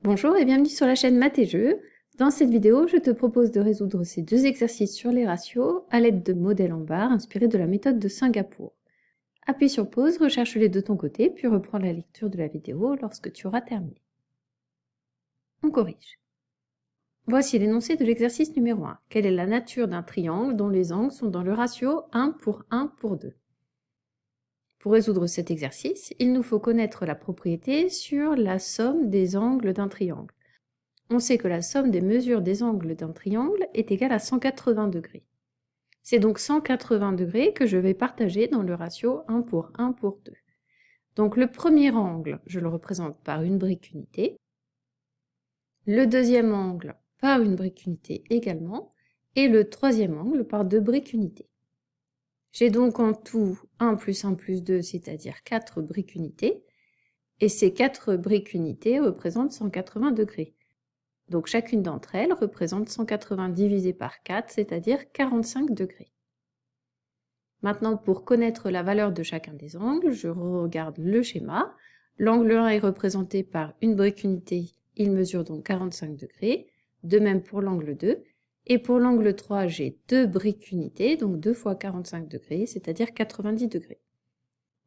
Bonjour et bienvenue sur la chaîne Maths et Jeux. Dans cette vidéo, je te propose de résoudre ces deux exercices sur les ratios à l'aide de modèles en barre inspirés de la méthode de Singapour. Appuie sur pause, recherche-les de ton côté, puis reprends la lecture de la vidéo lorsque tu auras terminé. On corrige. Voici l'énoncé de l'exercice numéro 1. Quelle est la nature d'un triangle dont les angles sont dans le ratio 1 pour 2 ? Pour résoudre cet exercice, il nous faut connaître la propriété sur la somme des angles d'un triangle. On sait que la somme des mesures des angles d'un triangle est égale à 180 degrés. C'est donc 180 degrés que je vais partager dans le ratio 1 pour 2. Donc le premier angle, je le représente par une brique unité. Le deuxième angle par une brique unité également. Et le troisième angle par 2 briques unités. J'ai donc en tout 1 plus 1 plus 2, c'est-à-dire 4 briques unités. Et ces 4 briques unités représentent 180 degrés. Donc chacune d'entre elles représente 180 divisé par 4, c'est-à-dire 45 degrés. Maintenant, pour connaître la valeur de chacun des angles, je regarde le schéma. L'angle 1 est représenté par une brique unité, il mesure donc 45 degrés. De même pour l'angle 2. Et pour l'angle 3, j'ai 2 briques unités, donc 2 fois 45 degrés, c'est-à-dire 90 degrés.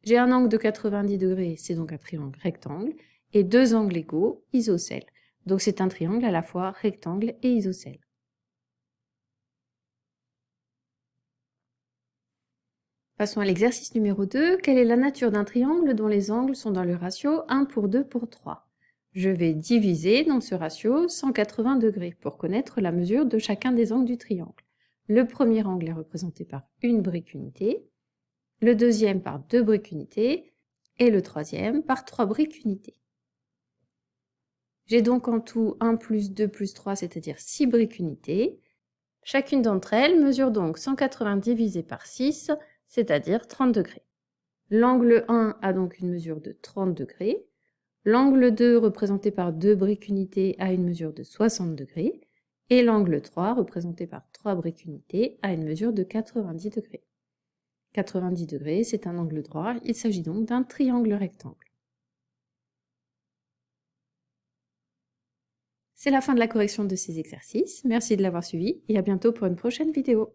J'ai un angle de 90 degrés, c'est donc un triangle rectangle, et 2 angles égaux, isocèles. Donc c'est un triangle à la fois rectangle et isocèle. Passons à l'exercice numéro 2. Quelle est la nature d'un triangle dont les angles sont dans le ratio 1 pour 2 pour 3 ? Je vais diviser dans ce ratio 180 degrés pour connaître la mesure de chacun des angles du triangle. Le premier angle est représenté par une brique unité, le deuxième par 2 briques unités et le troisième par 3 briques unités. J'ai donc en tout 1 plus 2 plus 3, c'est-à-dire 6 briques unités. Chacune d'entre elles mesure donc 180 divisé par 6, c'est-à-dire 30 degrés. L'angle 1 a donc une mesure de 30 degrés. L'angle 2, représenté par 2 briques unités, a une mesure de 60 degrés. Et l'angle 3, représenté par 3 briques unités, a une mesure de 90 degrés. 90 degrés, c'est un angle droit. Il s'agit donc d'un triangle rectangle. C'est la fin de la correction de ces exercices. Merci de l'avoir suivi et à bientôt pour une prochaine vidéo.